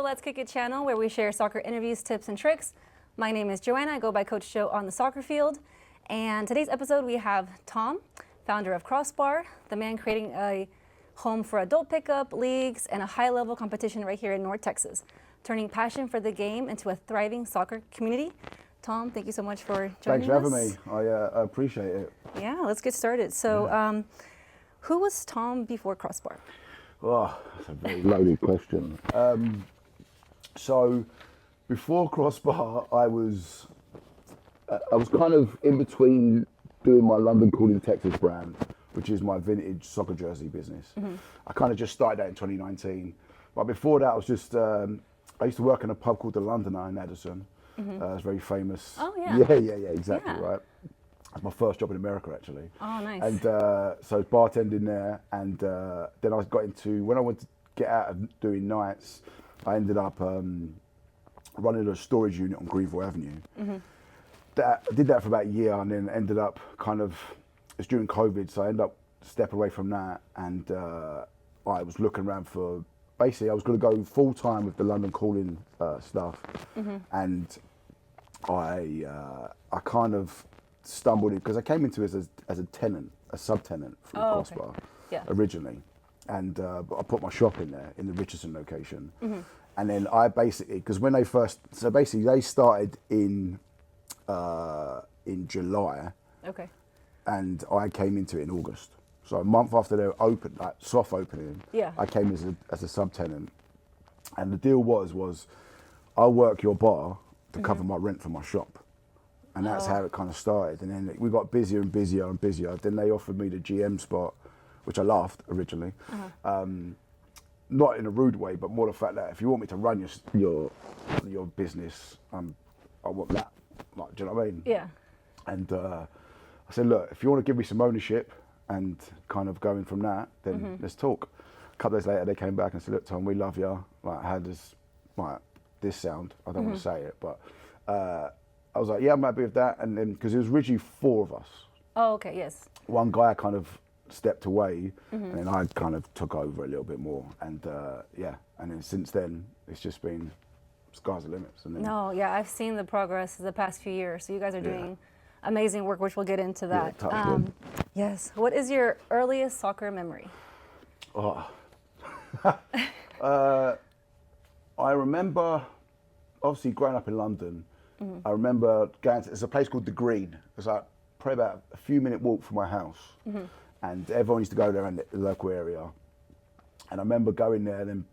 Let's Kick It channel where we share soccer interviews, tips, and tricks. My name is Joanna. I go by Coach Joe on the soccer field. And today's episode we have Tom, founder of Crossbar, the man creating a home for adult pickup, leagues, and a high-level competition right here in North Texas, turning passion for the game into a thriving soccer community. Tom, thank you so much for joining us. Thanks for having me. I appreciate it. Yeah, let's get started. So, who was Tom before Crossbar? Oh, that's a very loaded question. So, before Crossbar, I was kind of in between doing my London Calling Texas brand, which is my vintage soccer jersey business. Mm-hmm. I kind of just started that in 2019. But before that, I was just, I used to work in a pub called the Londoner in Addison. Mm-hmm. It's very famous. Oh, yeah. Yeah, exactly, yeah. Right. That's my first job in America, actually. Oh, nice. And so bartending there, and then I got into, when I went to get out of doing nights, I ended up running a storage unit on Greenville Avenue. Mm-hmm. I did that for about a year, and then ended up kind of, it's during COVID, so I ended up stepping away from that, and I was looking around for, basically I was going to go full time with the London Calling stuff, mm-hmm. and I kind of stumbled in, because I came into it as a tenant, a subtenant from Crossbar, okay. Yeah. Originally, and I put my shop in there in the Richardson location, mm-hmm. and then I basically, because when they first, so basically they started in July, okay, and I came into it in August. So a month after they were open, like soft opening, yeah. I came as a subtenant, and the deal was I'll work your bar to cover my rent for my shop, and that's how it kind of started. And then we got busier and busier and busier. Then they offered me the GM spot, which I laughed originally, not in a rude way, but more the fact that if you want me to run your business, I want that. Like, do you know what I mean? Yeah. And I said, look, if you want to give me some ownership and kind of going from that, then let's talk. A couple of days later, they came back and said, look, Tom, we love you. Like, how does this sound? I don't want to say it, but I was like, yeah, I'm happy with that. And then, because it was originally 4 of us. Oh, okay, yes. One guy kind of stepped away, and then I kind of took over a little bit more. And and then since then, it's just been sky's the limits. And then, no, yeah, I've seen the progress the past few years. So you guys are doing amazing work, which we'll get into that. Yeah, yes. What is your earliest soccer memory? Oh. I remember, obviously growing up in London, I remember going to, there's a place called The Green. It's like probably about a few minute walk from my house. And everyone used to go there in the local area. And I remember going there and then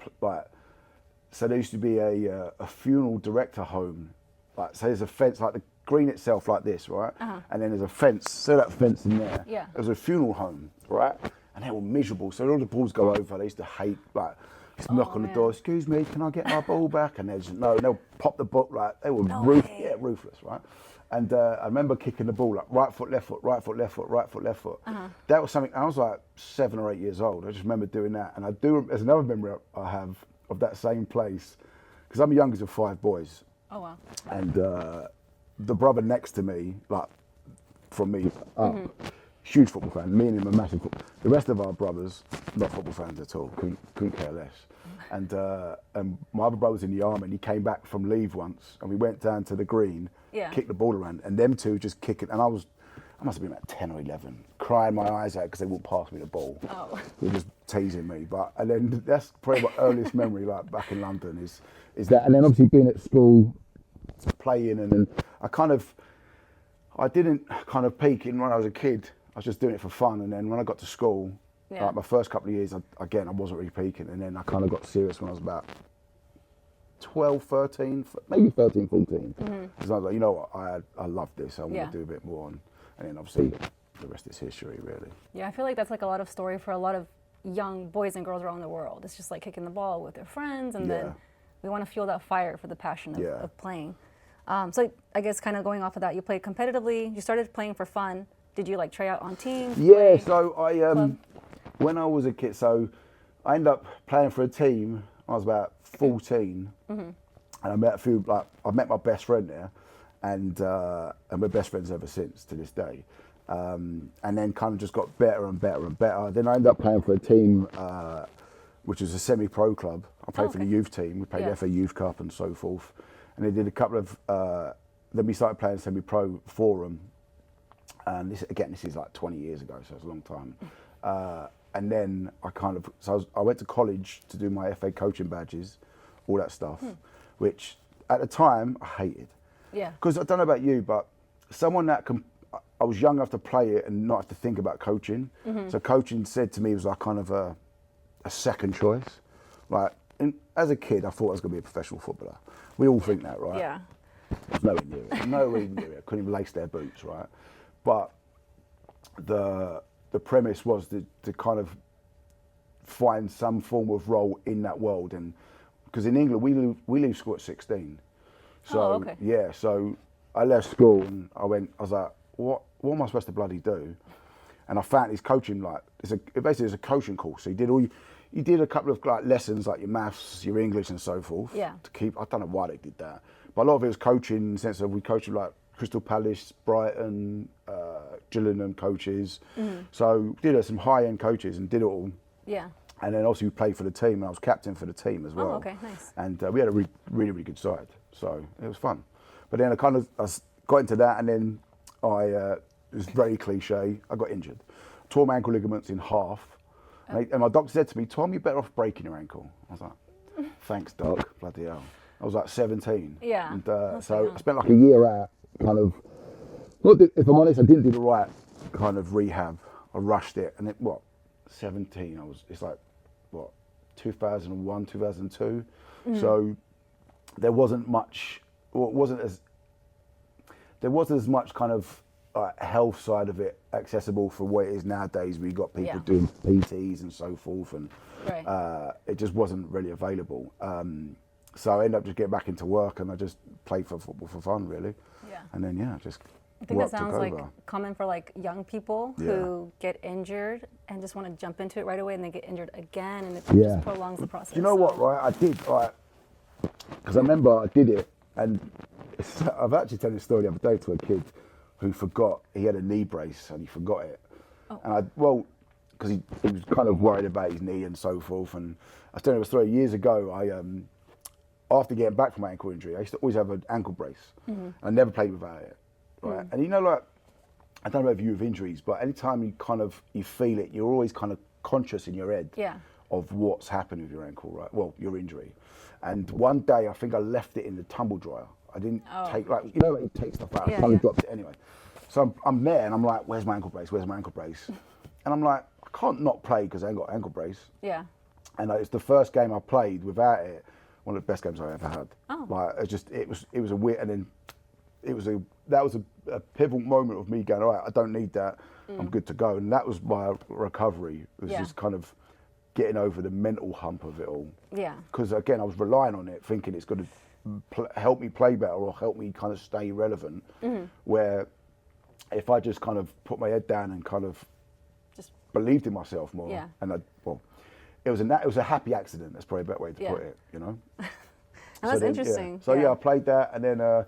so there used to be a funeral director home. Like, so there's a fence, like the green itself like this, right? And then there's a fence, so that fence in there. Yeah. There's a funeral home, right? And they were miserable. So all the balls go over, they used to hate, like, just knock on the door, excuse me, can I get my ball back? And they'll pop the ball, like, they were ruthless, right? And I remember kicking the ball, like, right foot, left foot, right foot, left foot, right foot, left foot. That was something, I was like 7 or 8 years old. I just remember doing that. And there's another memory I have of that same place, because I'm the youngest of 5 boys. Oh, wow. And the brother next to me, like, from me up, huge football fan, me and him are massive football. The rest of our brothers, not football fans at all, couldn't care less. And my other brother was in the army, and he came back from leave once, and we went down to the green, kicked the ball around, and them two just kicking, and I must have been about 10 or 11, crying my eyes out because they wouldn't pass me the ball. Oh. They were just teasing me. And then that's probably my earliest memory, like back in London, is that. And then obviously being at school, playing, and then I didn't kind of peak in when I was a kid. I was just doing it for fun. And then when I got to school, like my first couple of years, I wasn't really peaking. And then I kind of got serious when I was about 12, 13, maybe 13, 14. Because I was like, you know what, I love this. I want to do a bit more. And then obviously the rest is history, really. Yeah, I feel like that's like a lot of story for a lot of young boys and girls around the world. It's just like kicking the ball with their friends, and then we want to fuel that fire for the passion of playing. So I guess kind of going off of that, you played competitively. You started playing for fun. Did you like try out on teams? Yeah, so I when I was a kid, so I ended up playing for a team. I was about 14, and I met I met my best friend there. And we're best friends ever since, to this day. And then kind of just got better and better and better. Then I ended up playing for a team which was a semi-pro club. I played for the youth team. We played the FA Youth Cup and so forth. And they did a couple of. Then we started playing semi-pro for them. And this is like 20 years ago, so it's a long time. And then I went to college to do my FA coaching badges, all that stuff, which at the time I hated. Yeah. Because I don't know about you, but someone that I was young enough to play it and not have to think about coaching. So coaching said to me it was like kind of a second choice. Like, as a kid, I thought I was going to be a professional footballer. We all think that, right? Yeah. I was nowhere near it. Couldn't even lace their boots, right? But the premise was to kind of find some form of role in that world, and because in England we leave school at 16. So so I left school and I was like, what am I supposed to bloody do? And I found his coaching, like basically it's a coaching course. So you did a couple of like lessons, like your maths, your English, and so forth. Yeah. To keep, I don't know why they did that, but a lot of it was coaching in the sense of we coached like Crystal Palace, Brighton, Gillingham coaches. So did some high-end coaches and did it all. Yeah. And then also we played for the team, and I was captain for the team as well. Oh, okay, nice. And we had a really, really good side, so it was fun. But then I got into that, and then it was very cliche, I got injured. Tore my ankle ligaments in half. And my doctor said to me, Tom, you're better off breaking your ankle. I was like, thanks, doc, bloody hell. I was like 17. Yeah. And so I spent like a year out, kind of, if I'm honest, I didn't do the right kind of rehab. I rushed it, and 17, it's like, 2001, 2002. So there wasn't as much kind of health side of it accessible for what it is nowadays. We got people doing PTs and so forth, and it just wasn't really available. So I ended up just getting back into work, and I just played for football for fun, really. Yeah. And then just. I think that sounds like common for like young people who get injured and just want to jump into it right away, and they get injured again, and it just prolongs the process. Do you know what, right? I did, because I remember I did it, and I've actually told this story the other day to a kid who forgot, he had a knee brace and he forgot it. Oh. And because he was kind of worried about his knee and so forth, and I was telling him a story years ago. After getting back from my ankle injury, I used to always have an ankle brace. I never played without it. Right. And like, I don't know if you have injuries, but anytime you feel it, you're always kind of conscious in your head of what's happened with your ankle, right? Well, your injury. And one day I think I left it in the tumble dryer. I didn't take, like you take stuff out, I finally dropped it anyway. So I'm there and I'm like, where's my ankle brace? Where's my ankle brace? And I'm like, I can't not play because I ain't got an ankle brace. Yeah. And it's the first game I played without it, one of the best games I ever had. Oh. Like, it was a weird, and then that was a pivotal moment of me going, all right, I don't need that, I'm good to go. And that was my recovery. It was just kind of getting over the mental hump of it all. Yeah. Because again, I was relying on it, thinking it's going to help me play better or help me kind of stay relevant. Where if I just kind of put my head down and kind of just believed in myself more, and it was a happy accident. That's probably a better way to put it, you know. And that's interesting. So I played that, and then don't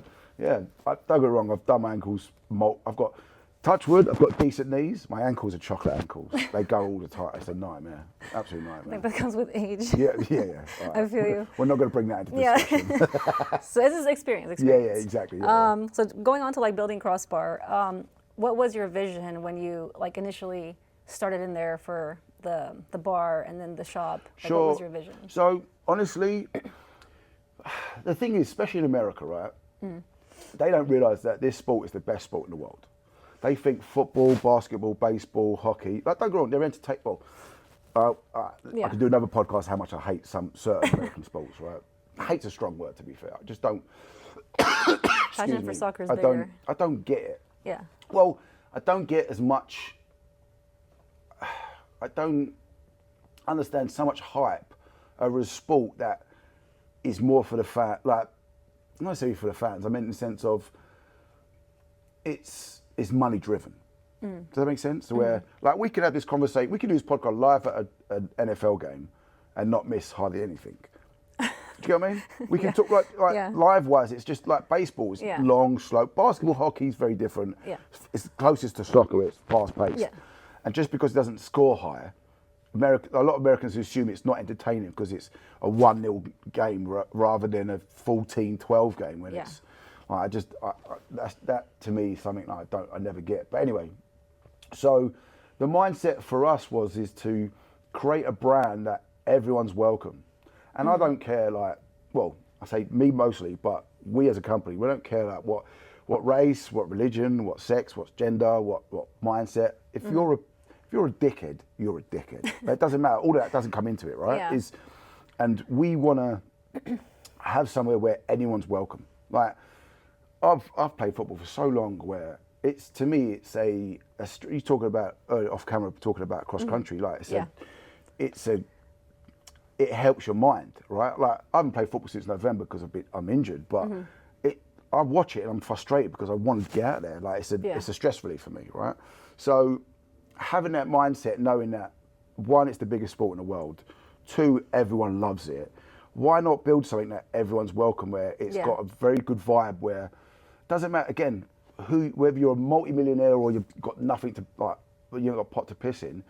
get me wrong, I've done my ankles. I've got, touch wood, I've got decent knees. My ankles are chocolate ankles. They go all the time. It's a nightmare, absolute nightmare. I think that comes with age. Yeah. Right. I feel you. We're not going to bring that into discussion. So this is experience. Yeah, exactly. Yeah. So going on to like building Crossbar, what was your vision when you like initially started in there for the bar and then the shop? Like, what was your vision? So honestly, the thing is, especially in America, right? They don't realise that this sport is the best sport in the world. They think football, basketball, baseball, hockey. Like, don't go wrong, they're entertainable. I could do another podcast how much I hate some certain American sports, right? Hate's a strong word, to be fair. I just don't. Passion for soccer is bigger. I don't get it. Yeah. Well, I don't get as much. I don't understand so much hype over a sport that is more for the fan. Like, not necessarily for the fans. I mean, in the sense of it's money driven. Does that make sense? Where like we could have this conversation, we could do this podcast live at an NFL game and not miss hardly anything. Do you get what I mean? We can talk like live wise. It's just like baseball is long, slow. Basketball, hockey is very different. Yeah. It's closest to soccer. It's fast paced. Yeah. And just because it doesn't score higher, a lot of Americans assume it's not entertaining because it's a 1-0 game rather than a 14-12 game when it's. That to me is something that I never get. But anyway, so the mindset for us is to create a brand that everyone's welcome, and I don't care I say me mostly, but we as a company, we don't care what race, what religion, what sex, what gender, what mindset. If you're a dickhead, you're a dickhead. It doesn't matter. All that doesn't come into it, right? Yeah. And we want to have somewhere where anyone's welcome. Like I've played football for so long where it's you talking about off camera talking about cross country, like it helps your mind, right? Like I haven't played football since November because I'm injured, but I watch it and I'm frustrated because I want to get out there. Like it's a stress relief for me, right? So having that mindset, knowing that 1, it's the biggest sport in the world, 2, everyone loves it. Why not build something that everyone's welcome, where it's got a very good vibe, where doesn't matter again whether you're a multi-millionaire or you've got nothing to you haven't got a pot to piss in,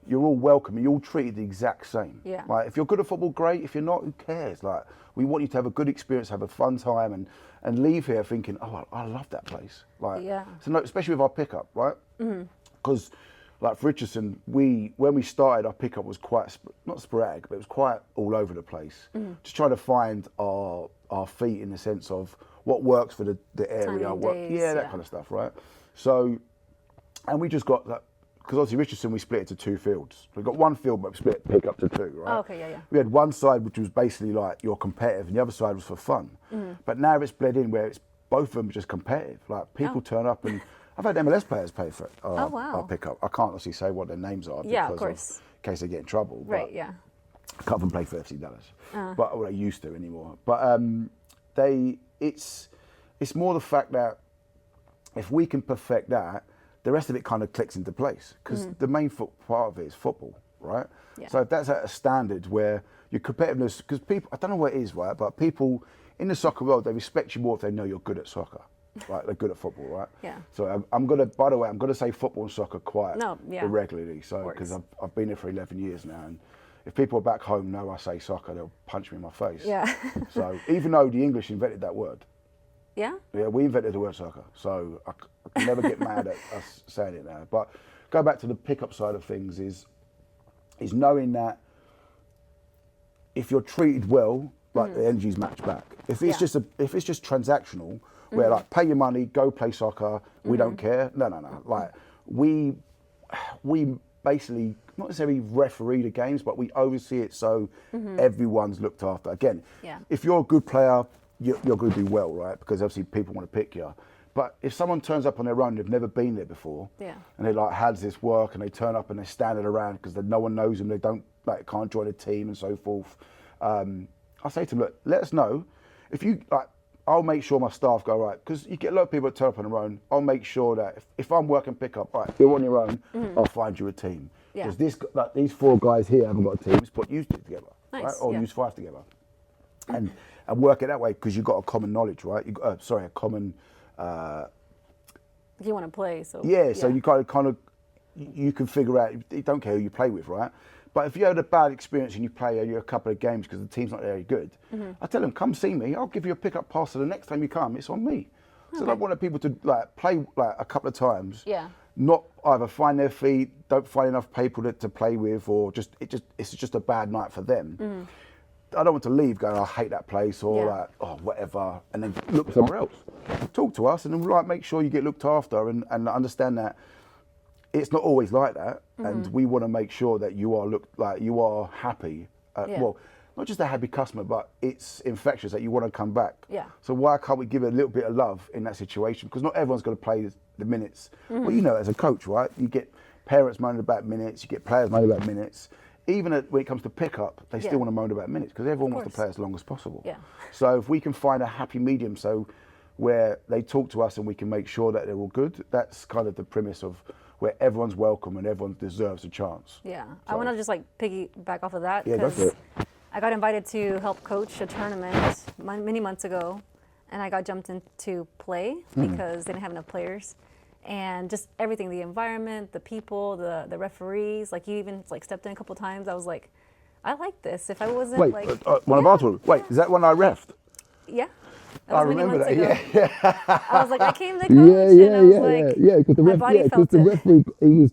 you're all welcome and you're all treated the exact same. Yeah. Like if you're good at football, great. If you're not, who cares? Like we want you to have a good experience, have a fun time, and leave here thinking, oh, I love that place. Like so, no, especially with our pickup, right? Because like for Richardson, when we started, our pickup was quite not sporadic, but it was quite all over the place. Just trying to find our feet in the sense of what works for the area, that kind of stuff, right? So, and we just got that. Because obviously Richardson, we split it to 2 fields. We got 1 field, but we split pick up to 2, right? Oh, okay, yeah. We had one side which was basically like you're competitive, and the other side was for fun. But now it's bled in where it's both of them are just competitive. Like people turn up, and I've had MLS players pay for our pickup. I can't obviously say what their names are because in case they get in trouble. Right, yeah. I can't even play for FC Dallas, but they used to anymore. But it's more the fact that if we can perfect that, the rest of it kind of clicks into place because the main part of it is football, right? Yeah. So if that's at a standard where your competitiveness, because people, I don't know what it is, right? But people in the soccer world, they respect you more if they know you're good at soccer, right? They're good at football, right? Yeah. So I'm gonna say football and soccer quite irregularly. So because I've been here for 11 years now, and if people back home know I say soccer, they'll punch me in my face. Yeah. So even though the English invented that word. Yeah? Yeah, we invented the word soccer, so I can never get mad at us saying it now. But go back to the pickup side of things is knowing that if you're treated well, like the energy's matched back. If it's just transactional, where like pay your money, go play soccer, we don't care. No. Like we basically not necessarily referee the games, but we oversee it so everyone's looked after. Again, if you're a good player, you're going to do well, right? Because obviously people want to pick you. But if someone turns up on their own, they've never been there before, and they like, how does this work? And they turn up and they're standing around because no one knows them. They can't join a team and so forth. I say to them, look, let us know. If you like, I'll make sure my staff go right, because you get a lot of people that turn up on their own. I'll make sure that if I'm working pickup, right, if you're on your own, I'll find you a team. Because these 4 guys here haven't got a team. Let's put you 2 together, right? Or use 5 together, and work it that way because you've got a common knowledge, right? A common. You want to play, so so you kind of you can figure out. You don't care who you play with, right? But if you had a bad experience and you play a couple of games because the team's not very good, I tell them, come see me. I'll give you a pickup pass. So the next time you come, it's on me. So I want people to like play like a couple of times. Yeah. Not either find their feet, don't find enough people to play with, or it's just a bad night for them. I don't want to leave going, I hate that place, or like, oh, whatever, and then look somewhere else. Talk to us, and then like make sure you get looked after, and understand that it's not always like that, and we want to make sure that you are happy. Well, not just a happy customer, but it's infectious that you want to come back. Yeah. So why can't we give it a little bit of love in that situation? Because not everyone's going to play the minutes. Well, you know, as a coach, right? You get parents moaning about minutes, you get players moaning about minutes. Even when it comes to pickup, they still want to moan about minutes because everyone wants to play as long as possible. Yeah. So if we can find a happy medium, so where they talk to us and we can make sure that they're all good, that's kind of the premise of where everyone's welcome and everyone deserves a chance. Yeah. So, I want to just like piggyback off of that. Yeah, go for it. I got invited to help coach a tournament many months ago, and I got jumped in to play because they didn't have enough players. and just everything, the environment, the people, the referees. Like you even like stepped in a couple times. I was like, I like this. If I wasn't Wait, like one of our tournaments. Wait, is that one I refed? yeah. That I was many remember months that. ago. Yeah. I was like, I came to coach, and I was like, Because my body felt the it. referee, he was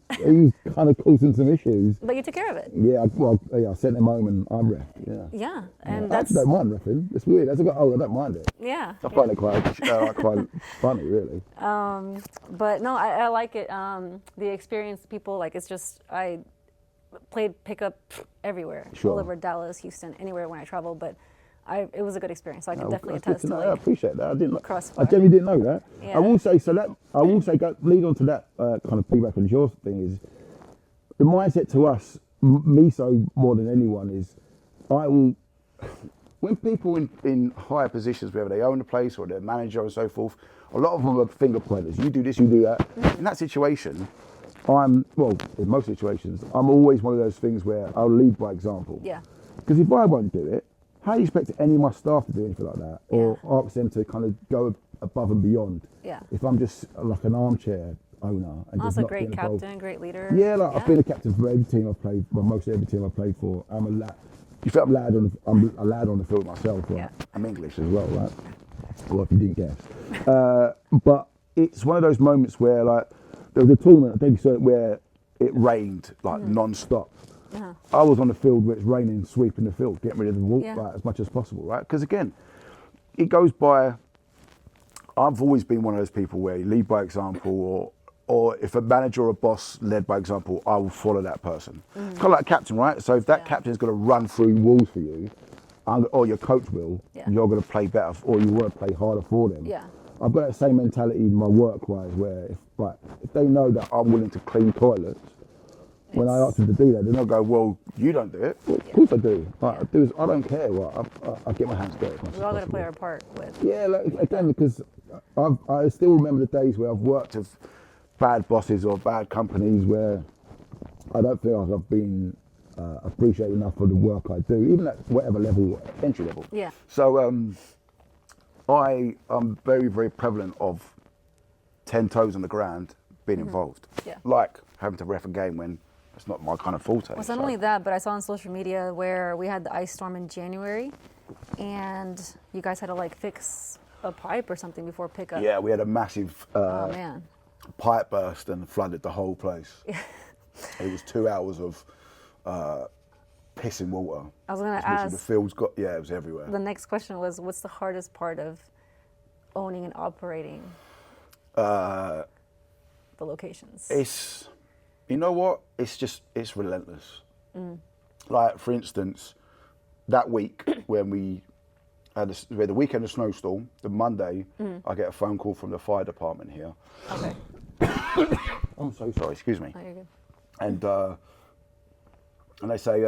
kind of causing some issues. But you took care of it. Yeah, I sent him home and I ref. Yeah. Yeah, and I that's actually don't mind refing. It's weird. As I got older, I don't mind it. yeah. I find it quite funny, really. But no, I like it. The experience, people like it's just I played pickup everywhere, Sure. all over Dallas, Houston, anywhere when I travel. But it was a good experience. So I can definitely That's good attest to to know. I like appreciate that. Crossbar. I genuinely didn't know that. Yeah. I will say lead on to that kind of feedback on your thing is the mindset to us, me so more than anyone is, I will. When people in higher positions, whether they own the place or they're manager and so forth, a lot of them are finger pointers. You do this, you do that. In that situation, in most situations, I'm always one of those things where I'll lead by example. Yeah. Because if I won't do it, how do you expect any of my staff to do anything like that? Or ask them to kind of go above and beyond? Yeah. If I'm just like an armchair owner and just Also, not great getting involved. captain, great leader. Yeah, like I've been a captain for every team I've played, well, most every team I've played for. I'm a lad. You feel I'm a lad on the field myself. Right? Yeah. I'm English as well, right? Well, if you didn't guess. But it's one of those moments where, like, there was a tournament, I think, where it rained like non-stop. Uh-huh. I was on the field where it's raining, sweeping the field, getting rid of the water Yeah. as much as possible, right? Because again, it goes by. I've always been one of those people where you lead by example, or if a manager or a boss led by example, I will follow that person. Kind of like a captain, right? So if that captain's going to run through walls for you, or your coach will, you're going to play better, or you want to play harder for them. Yeah. I've got that same mentality in my work-wise, where if they know that I'm willing to clean toilets, when I ask them to do that, they're not go, well, you don't do it. Well, of course I do. I don't care. I get my hands dirty. We all got to play our part with. Yeah, again, because I still remember the days where I've worked with bad bosses or bad companies where I don't feel like I've been appreciated enough for the work I do, even at whatever level, entry level. Yeah. So I am very, very prevalent of 10 toes on the ground being involved. Yeah. Like having to ref a game when it's not my kind of forte. Well, it's not only that, but I saw on social media where we had the ice storm in January, and you guys had to like fix a pipe or something before pickup. Yeah, we had a massive Oh man. pipe burst and flooded the whole place. It was 2 hours of pissing water. I was gonna Literally ask. the fields it was everywhere. The next question was, what's the hardest part of owning and operating the locations? It's, you know what? It's relentless. Like, for instance, that week when we had the weekend of snowstorm, the Monday, I get a phone call from the fire department here. Okay. I'm so sorry, excuse me. Oh, you're good. And they say,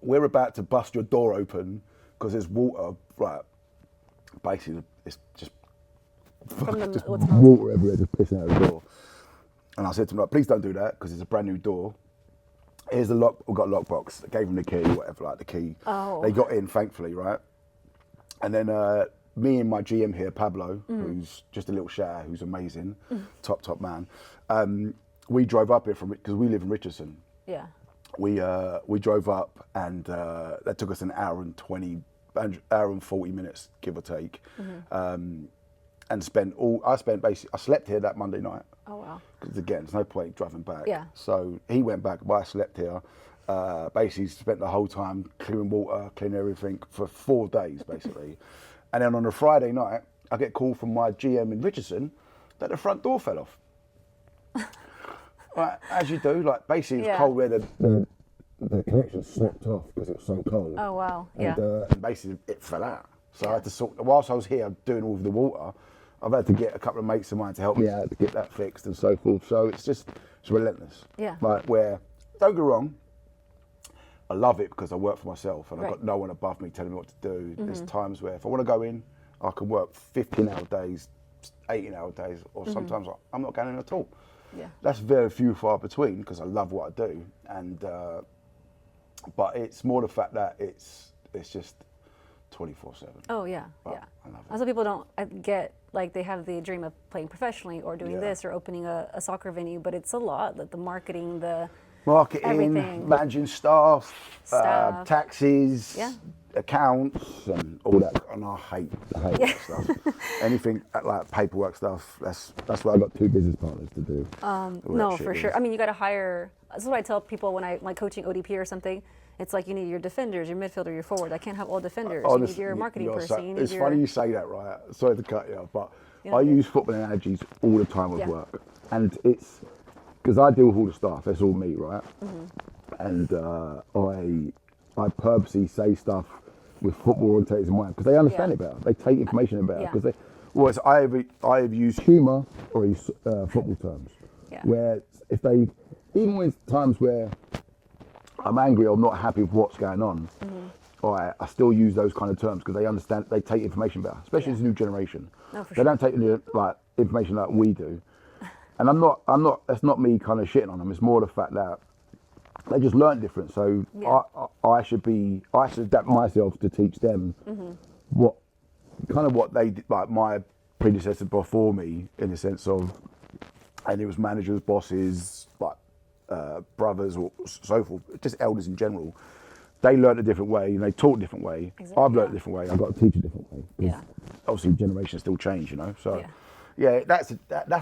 we're about to bust your door open because there's water, right? Basically, it's just From the just what's water everywhere, just pissing out the door. And I said to him, like, please don't do that because it's a brand new door. Here's the lock. We've got a lockbox. I gave him the key, whatever, like the key. Oh. They got in, thankfully, right? And then me and my GM here, Pablo, who's just a little shatter, who's amazing, top man. We drove up here because we live in Richardson. Yeah. We drove up and that took us an hour and 40 minutes, give or take. And I slept here that Monday night. Oh wow. Because again, there's no point driving back. Yeah. So he went back, but I slept here. Basically spent the whole time clearing water, cleaning everything for 4 days, basically. And then on a Friday night, I get a call from my GM in Richardson that the front door fell off. Right, as you do, like basically it was cold where the connection slipped off because it was so cold. Oh wow. And, Yeah. and basically it fell out. So I had to whilst I was here doing all of the water, I've had to get a couple of mates of mine to help me out to get that fixed and so forth. So it's relentless. Yeah. Like where, don't get wrong, I love it because I work for myself and I've Right. got no one above me telling me what to do. There's times where if I want to go in, I can work 15-hour days, 18-hour days, or sometimes I'm not going in at all. Yeah. That's very few far between because I love what I do, and but it's more the fact that it's just 24/7. Oh yeah. But Yeah. I love it. Also, people don't get like they have the dream of playing professionally or doing this or opening a soccer venue, but it's a lot, like the marketing, marketing, everything. managing staff, Stuff. taxes, Yeah. accounts, and all that. And I hate that stuff. Anything like paperwork stuff. That's why I got 2 business partners to do. No, for sure. I mean, you got to hire. That's what I tell people when I'm like coaching ODP or something. It's like you need your defenders, your midfielder, your forward. I can't have all defenders. Honestly, you need your marketing person. You need it's funny you say that, right? Sorry to cut you off, but I okay. use football analogies all the time with work, and it's because I deal with all the staff. That's all me, right? And I purposely say stuff with football orientators in mind because they understand it better. They take information in better because it's I have used humour or use football terms. Where if they, even when times where I'm angry or I'm not happy with what's going on, I still use those kind of terms because they understand, they take information better, especially this new generation. They don't take like information like we do. And I'm not, that's not me kind of shitting on them. It's more the fact that they just learn different. So I should adapt myself to teach them what they did, like my predecessor before me, in the sense of, and it was managers, bosses, like brothers or so forth, just elders in general. They learned a different way and they taught a different way. Exactly. I've learned a different way. I've got to teach a different way. Obviously, generations still change, you know. So, that's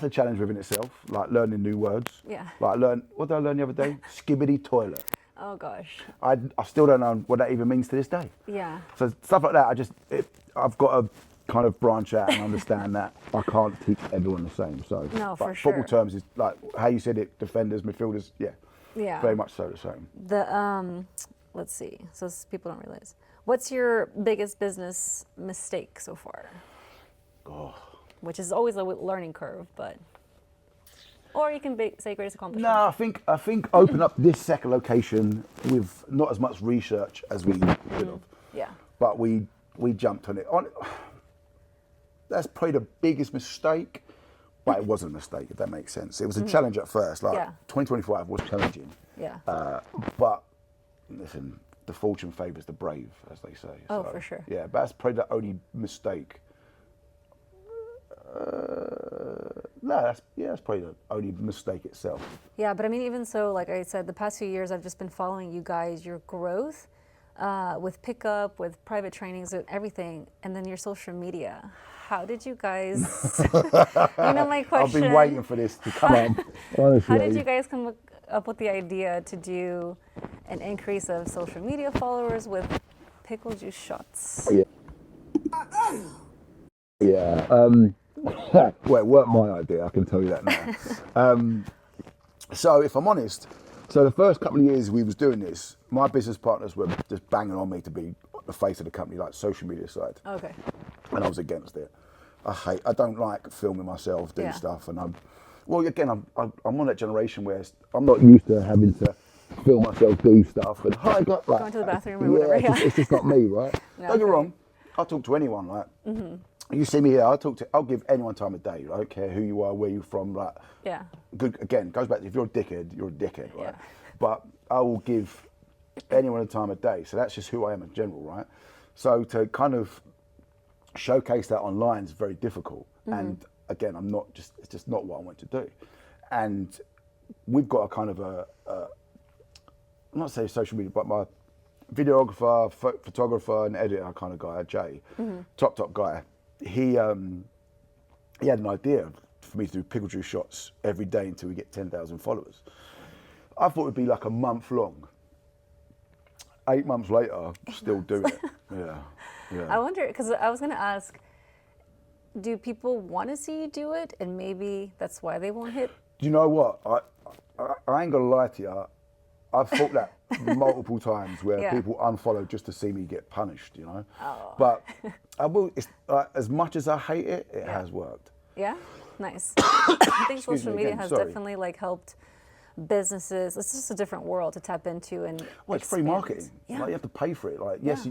a challenge within itself. Like learning new words. Like what did I learn the other day? Skibbity toilet. Oh gosh. I still don't know what that even means to this day. Yeah. So stuff like that, I've got to kind of branch out and understand that I can't teach everyone the same. So no, for football sure. terms is like how you said it: defenders, midfielders. Yeah. Very much so the same. The let's see. So people don't realize. What's your biggest business mistake so far? Oh. Which is always a learning curve, but. Or you can say greatest accomplishment. No, I think open up this second location with not as much research as we could have. Yeah. But we jumped on it. That's probably the biggest mistake, but it wasn't a mistake, if that makes sense. It was a challenge at first. Like 2025 was challenging. Yeah. But listen, the fortune favours the brave, as they say. Oh, for sure. Yeah, but that's probably the only mistake. No, that's probably the only mistake itself. Yeah, but I mean, even so, like I said, the past few years I've just been following you guys, your growth with pickup, with private trainings, and everything, and then your social media. How did you guys? My question. I've been waiting for this to come up. Honestly. How did you guys come up with the idea to do an increase of social media followers with pickle juice shots? Yeah. Well, it weren't my idea, I can tell you that now. So if I'm honest, the first couple of years we was doing this, my business partners were just banging on me to be the face of the company, like social media side. Okay. And I was against it. I don't like filming myself doing stuff, and I'm on that generation where I'm not used to having to film myself do stuff. And going to the bathroom or whatever. It's just not me, right? No, don't get wrong. I'll talk to anyone, right? You see me here, I'll give anyone time of day. I don't care who you are, where you're from. Like, good. Again, goes back to if you're a dickhead, you're a dickhead, right? But I will give anyone a time of day. So that's just who I am in general, right? So to kind of showcase that online is very difficult. And again, it's just not what I want to do. And we've got a kind of I'm not saying social media, but my videographer, photographer, and editor kind of guy, Jay, top guy. He had an idea for me to do pickle juice shots every day until we get 10,000 followers. I thought it'd be like a month long. 8 months later, still doing it. Yeah. I wonder, because I was going to ask, do people want to see you do it, and maybe that's why they won't hit? Do you know what? I ain't gonna lie to you. I've thought that multiple times where people unfollow just to see me get punished, you know. Oh. But I will. It's as much as I hate it, it has worked. Yeah, nice. I think social media again, has sorry. definitely helped businesses. It's just a different world to tap into and. Well, it's free marketing. Yeah. Like, you have to pay for it. Like yes,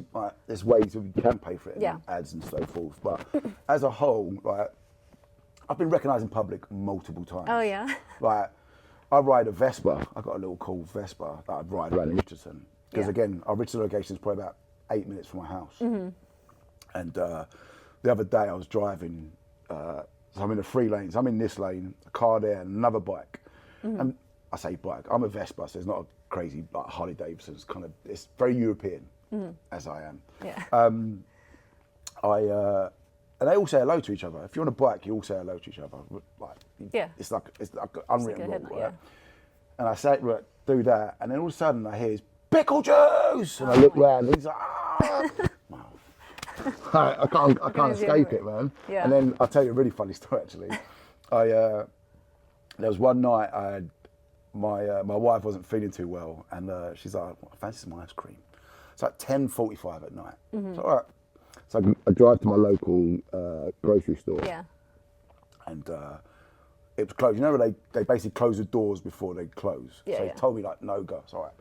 there's ways that you can pay for it, and ads and so forth. But as a whole, like I've been recognised in public multiple times. Oh yeah. Like. I ride a Vespa. I got a little cool Vespa that I'd ride around in Richardson. Because again, our Richardson location is probably about 8 minutes from my house. And the other day I was driving So I'm in the 3 lanes. I'm in this lane, a car there, and another bike. And I say bike. I'm a Vespa, so it's not a crazy like Harley Davidson. It's kind of, it's very European, as I am. Yeah. And they all say hello to each other. If you're on a bike, you all say hello to each other. Like, Yeah. It's like unwritten like a rule, hidden- right? And I say, right, do that, and then all of a sudden I hear his pickle juice, and I look round, and he's like, ah. I can't escape it, man. Yeah. And then I'll tell you a really funny story. Actually, there was one night my wife wasn't feeling too well, and she's like, I fancy some ice cream. It's like 10:45 at night. So all right. So I drive to my local grocery store. Yeah. And it was closed. You know where they basically close the doors before they close. Yeah, So yeah. they told me like, no go. It's all right.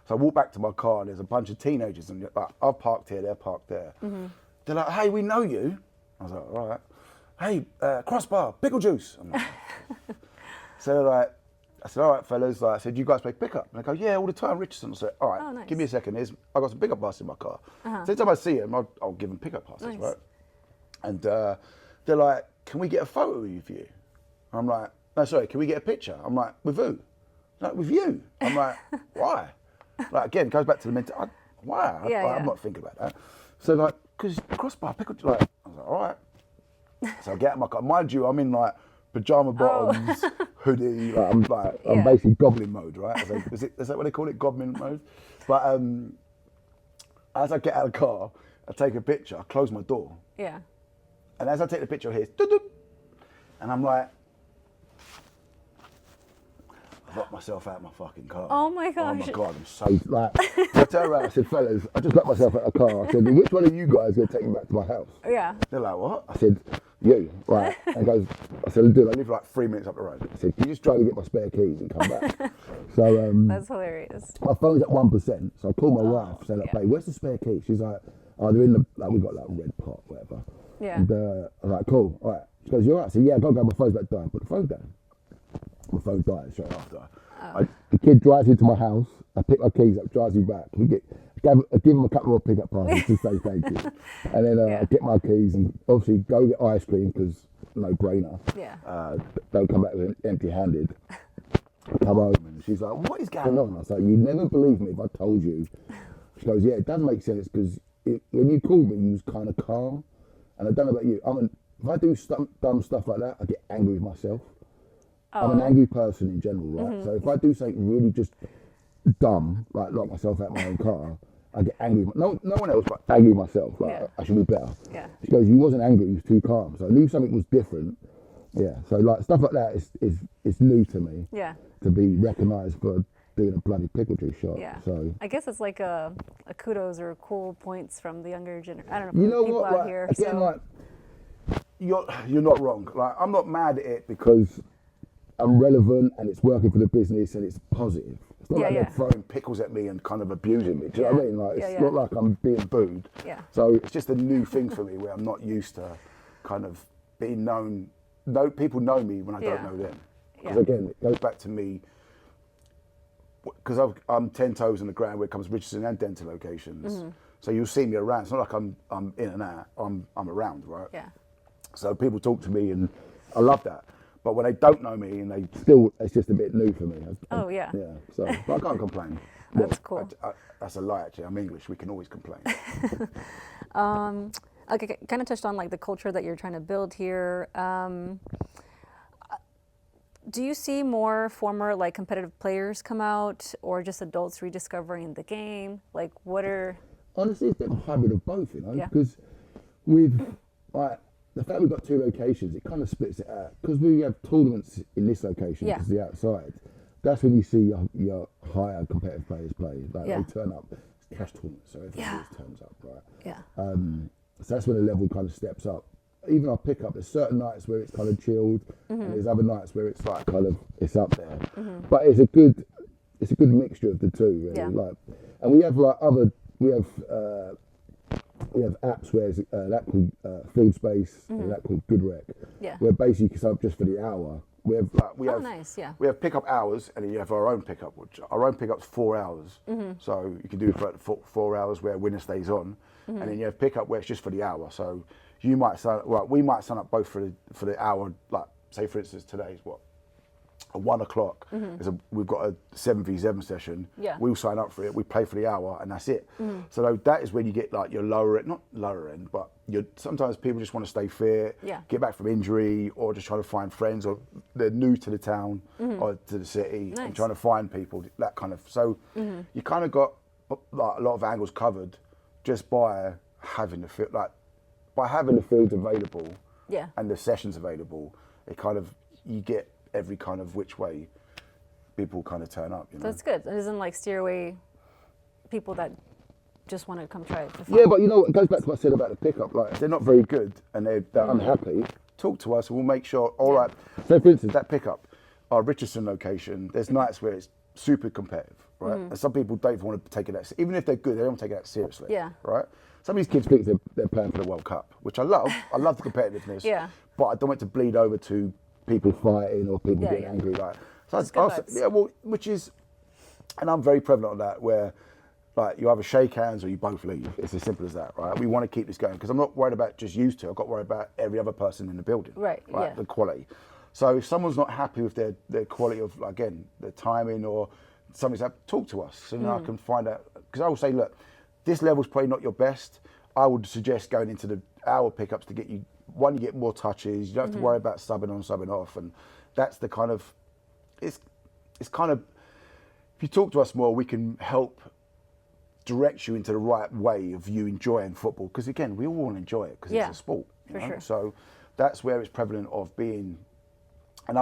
So I walk back to my car and there's a bunch of teenagers and like, I've parked here, they're parked there. They're like, hey, we know you. I was like, all right. Hey, Crossbar, pickle juice. I'm like, so they're like, I said, all right, fellas. Like, I said, you guys play pickup? And they go, yeah, all the time, Richardson. I said, all right, Oh, nice. give me a second. I got some pickup passes in my car. So every time I see them, I'll give them pickup passes, Nice. right? And they're like, can we get a photo with you? I'm like, no, sorry, can we get a picture? I'm like, with who? Like, with you. I'm like, why? Like, again, it goes back to the mental, why? Yeah, I'm yeah. not thinking about that. So like, because Crossbar, pickle, like, I was like, all right. So I get in my car. Mind you, I'm in like pajama bottoms, hoodie. Like, I'm Yeah. basically goblin mode, right? Is that what they call it, goblin mode? But as I get out of the car, I take a picture. I close my door, Yeah. and as I take the picture, I hear doo-doo, and I'm like, I locked myself out of my fucking car. Oh my Oh gosh. my god, I'm so like. I turned around, I said, fellas, I just locked myself out of the car. I said, which one of you guys is going to take me back to my house? Yeah. They're like, what? I said, you, right. And he goes, I said, dude, I live like 3 minutes up the road. I said, can you just try to get my spare keys and come back? So That's hilarious. my phone's at 1%. So I called my wife, saying, like, yeah. babe, where's the spare keys? She's like, oh, they're in the, like, we've got like a red pot, whatever. Yeah. And I was like, cool, all right. She goes, you all right? I said, yeah, I gotta go, my phone's about to die. Put the phone down. My phone died straight after. The kid drives into my house. I pick my keys up, drives me back. I give him a couple more pickup passes to say thank you. And then I get my keys and obviously go get ice cream because no brainer. Yeah. Don't come back with empty-handed. Come home and she's like, what is going on? I was like, you'd never believe me if I told you. She goes, yeah, it does make sense because when you called me, you was kind of calm. And I don't know about you. If I do dumb stuff like that, I get angry with myself. I'm an angry person in general, right? So if I do something really just dumb, like lock myself out of my own car, I get angry. No one else, but angry with myself. Like, Yeah. I should be better. Yeah. She goes, you wasn't angry, you was too calm. So I knew something was different. Yeah. So like stuff like that is new to me. Yeah. To be recognised for doing a bloody pickle juice shot. Yeah. So I guess it's like a kudos or cool points from the younger generation. I don't know, from you know people what? out Like, here. again, So like you're not wrong. Like I'm not mad at it because I'm relevant and it's working for the business and it's positive. It's not Yeah, like yeah. they're throwing pickles at me and kind of abusing me. Do you know what I Yeah. mean? Like it's Yeah, yeah. not like I'm being booed. Yeah. So it's just a new thing for me where I'm not used to kind of being known. No, people know me when I Yeah. don't know them. Because Yeah. again, it goes back to me. Because I'm 10 toes on the ground when it comes to Richardson and dental locations. Mm-hmm. So you'll see me around. It's not like I'm in and out. I'm around, right? yeah. So people talk to me and I love that. But when they don't know me and they still, it's just a bit new for me. Oh, yeah. Yeah. So, but I can't complain. That's cool. That's a lie, actually. I'm English. We can always complain. Okay, kind of touched on like the culture that you're trying to build here. Do you see more former like competitive players come out, or just adults rediscovering the game? Like, what are? Honestly, it's a bit of a hybrid of both, you know, Yeah. because with like the fact we've got 2 locations, it kind of splits it out. Because we have tournaments in this location, Yeah. because the outside, that's when you see your higher competitive players play. Like Yeah. they turn up, it's cash tournaments, so everyone Yeah. always turns up, right? Yeah. So that's when the level kind of steps up. Even our pickup, there's certain nights where it's kind of chilled, Mm-hmm. and there's other nights where it's like kind of it's up there. But it's a good mixture of the two, really. Yeah. Like, and we have like we have apps where it's that called Field Space and that called Good Rec. Yeah. We're basically set up just for the hour. We have Oh, nice, yeah. We have pickup hours, and then you have our own pickup. Which our own pickup's 4 hours, so you can do it for 4 hours where winner stays on, and then you have pickup where it's just for the hour. So you might sign up, well, we might sign up both for the hour, like say for instance today's what? At 1 o'clock, we've got a 7v7 session. Yeah. We'll sign up for it. We play for the hour, and that's it. So that is when you get like your lower end, not lower end, but sometimes people just want to stay fit, get back from injury, or just trying to find friends, or they're new to the town or to the city and trying to find people. That kind of. So you kind of got like a lot of angles covered just by having the field, like by having the fields available, and the sessions available. It kind of you get every kind of which way people kind of turn up, you know. That's good. It doesn't like steer away people that just want to come try it for fun. Yeah, but you know, it goes back to what I said about the pickup. Like, if they're not very good and they're unhappy, talk to us and we'll make sure. All right. So, for instance, that pickup, our Richardson location, there's nights where it's super competitive, right? And some people don't even want to take it that. Even if they're good, they don't take it that seriously. Yeah. Right. Some of these kids think they're playing for the World Cup, which I love. I love the competitiveness. Yeah. But I don't want it to bleed over to people fighting or people getting angry, like. So that's good vibes. yeah, well, which is, and I'm very prevalent on that, where like you either shake hands or you both leave. It's as simple as that, right? We want to keep this going because I'm not worried about just you two. I've got worried about every other person in the building, right? Yeah. The quality. So if someone's not happy with their quality of, again, their timing or something's happened, talk to us so I can find out. Because I will say, look, this level's probably not your best. I would suggest going into the hour pickups to get you. One, you get more touches. You don't have to worry about subbing on, subbing off, and that's the kind of. It's kind of. If you talk to us more, we can help direct you into the right way of you enjoying football. Because again, we all want to enjoy it because it's a sport. You know? Sure. So that's where it's prevalent of being. And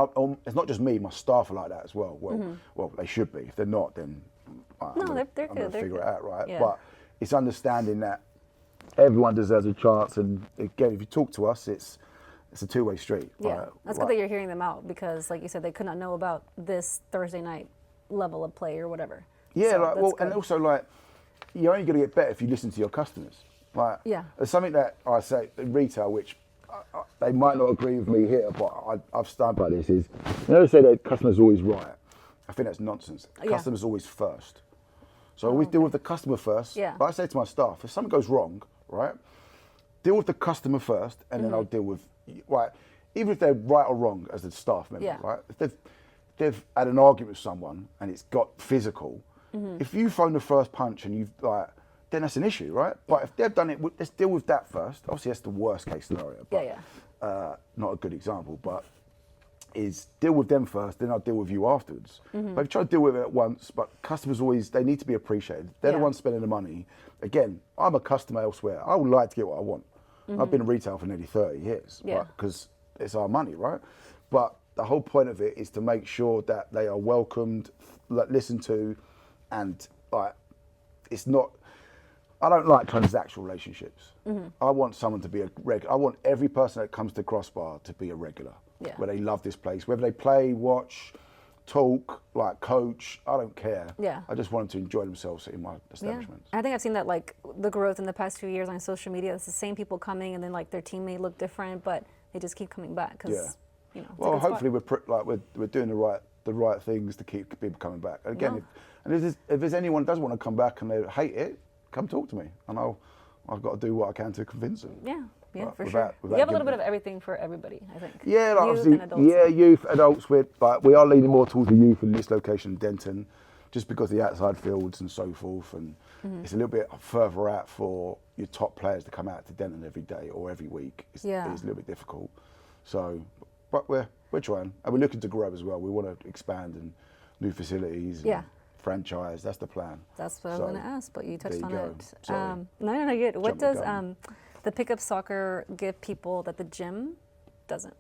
it's not just me; my staff are like that as well. Well, they should be. If they're not, then they're good. I'm going to figure it out, right? Yeah. But it's understanding that everyone deserves a chance, and again, if you talk to us, it's a two-way street. Yeah, that's good that you're hearing them out because, like you said, they could not know about this Thursday night level of play or whatever. Yeah, so and also like you're only going to get better if you listen to your customers. Like, there's something that I say in retail, which they might not agree with me here, but I've stunned by this. Is you know, they say that customer's always right. I think that's nonsense. Customer's always first. So I always deal with the customer first. Yeah. But I say to my staff, if something goes wrong, right, deal with the customer first, and then I'll deal with, right, even if they're right or wrong as a staff member, right? If they've had an argument with someone and it's got physical, if you phone the first punch and you've like, then that's an issue, right? But if they've done it, let's deal with that first. Obviously, that's the worst case scenario. But, not a good example, but is deal with them first, then I'll deal with you afterwards. But if you try to deal with it at once, but customers always, they need to be appreciated. They're the ones spending the money. Again, I'm a customer elsewhere. I would like to get what I want. I've been in retail for nearly 30 years, because it's our money, right? But the whole point of it is to make sure that they are welcomed, listened to, and like, it's not, I don't like transactional relationships. I want someone to be I want every person that comes to Crossbar to be a regular. Where they love this place, whether they play, watch, talk, like coach, I don't care. I just want them to enjoy themselves in my establishments. I think I've seen that, like the growth in the past few years on social media. It's the same people coming, and then like their team may look different, but they just keep coming back because you know. It's well, a good hopefully spot. we're doing the right things to keep people coming back. And again, if there's anyone who does want to come back and they hate it, come talk to me, and I've got to do what I can to convince them. Yeah, for sure. You have a little bit of everything for everybody, I think. Yeah, like youth and adults. Youth, adults. We are leaning more towards the youth in this location, Denton, just because the outside fields and so forth, and it's a little bit further out for your top players to come out to Denton every day or every week. It's a little bit difficult. So, but we're trying, and we're looking to grow as well. We want to expand and new facilities. And franchise. That's the plan. That's what I was going to ask, but you touched on it. Sorry. No, good. What Jumped the does gun. The pickup soccer give people that the gym doesn't?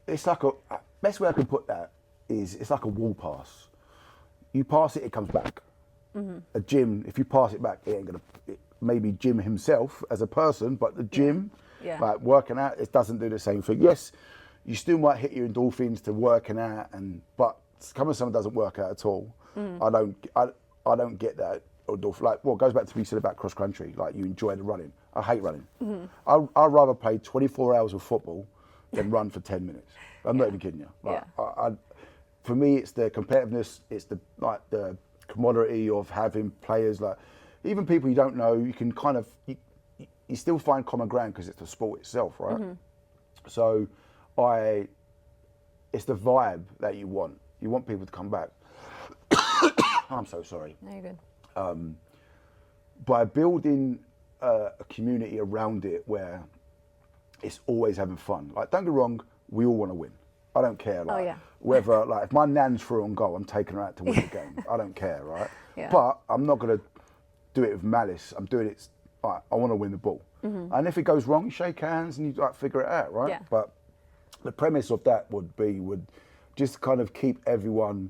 It's like best way I can put that is it's like a wall pass. You pass it, it comes back. A gym, if you pass it back, it ain't gonna. Maybe Jim himself as a person, but the gym, like working out, it doesn't do the same thing. Yes, you still might hit your endorphins to working out, but coming someone doesn't work out at all. I don't get that. Like, well, it goes back to what you said about cross country. Like, you enjoy the running. I hate running. I'd rather play 24 hours of football than run for 10 minutes. I'm not even kidding you. Like, for me, it's the competitiveness. It's the camaraderie of having players. Like, even people you don't know, you can kind of you still find common ground because it's the sport itself, right? So it's the vibe that you want. You want people to come back. I'm so sorry. No, you're good. By building a community around it where it's always having fun. Like, don't get me wrong, we all want to win. I don't care. Like, whether, like, if my nan's through on goal, I'm taking her out to win the game. I don't care, right? Yeah. But I'm not going to do it with malice. I'm doing it, like, I want to win the ball. And if it goes wrong, you shake hands and you, like, figure it out, right? Yeah. But the premise of that would just kind of keep everyone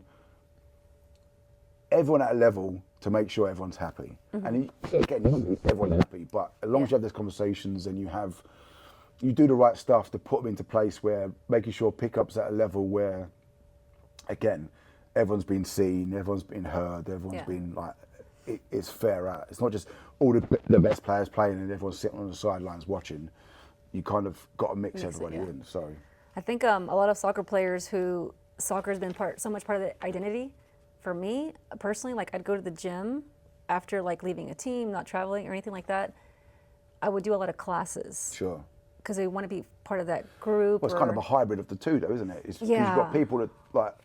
at a level to make sure everyone's happy. And again, you want everyone happy, but as long as you have those conversations and you do the right stuff to put them into place, where making sure pickups at a level where, again, everyone's been seen, everyone's been heard, everyone's been like, it's fair out. It's not just all the best players playing and everyone's sitting on the sidelines watching. You kind of got to mix everybody in. So I think a lot of soccer players who soccer has been so much part of their identity. For me personally, like, I'd go to the gym after, like, leaving a team, not traveling or anything like that. I would do a lot of classes. Sure. Because they want to be part of that group. Well, it's kind of a hybrid of the two, though, isn't it? It's, 'cause Yeah. you've got people that, like,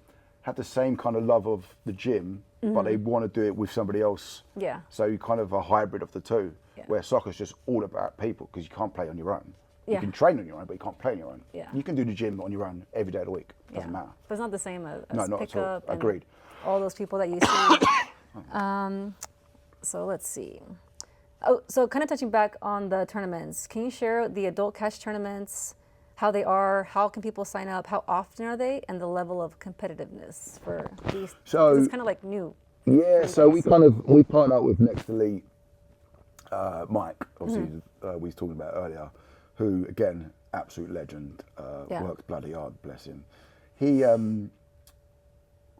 have the same kind of love of the gym, but they want to do it with somebody else. Yeah. So you kind of a hybrid of the two, Yeah. where soccer's just all about people because you can't play on your own. Yeah. You can train on your own, but you can't play on your own. Yeah. You can do the gym on your own every day of the week. Doesn't matter. But it's not the same as No, not at all. pickup. And Agreed. all those people that you see. So let's see. Oh, so kind of touching back on the tournaments, can you share the adult cash tournaments, how they are, how can people sign up, how often are they, and the level of competitiveness for these? So 'cause it's kind of like new. Yeah, so we partner up with Next Elite, Mike, obviously, we was talking about earlier, who, again, absolute legend, works bloody hard, bless him. He,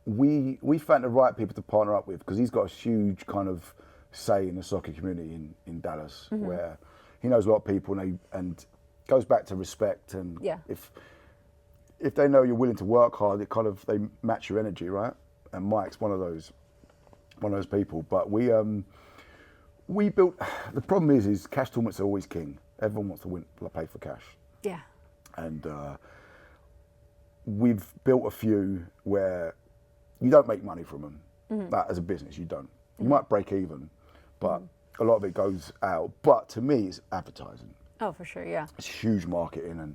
we found the right people to partner up with because he's got a huge kind of say in the soccer community in Dallas, where he knows a lot of people and goes back to respect, and if they know you're willing to work hard, they match your energy, right? And Mike's one of those people. But we built. The problem is cash tournaments are always king. Everyone wants to win, pay for cash. Yeah. And we've built a few where you don't make money from them. Like, as a business, you don't. You might break even, but a lot of it goes out. But to me, it's advertising. Oh, for sure, yeah. It's huge marketing, and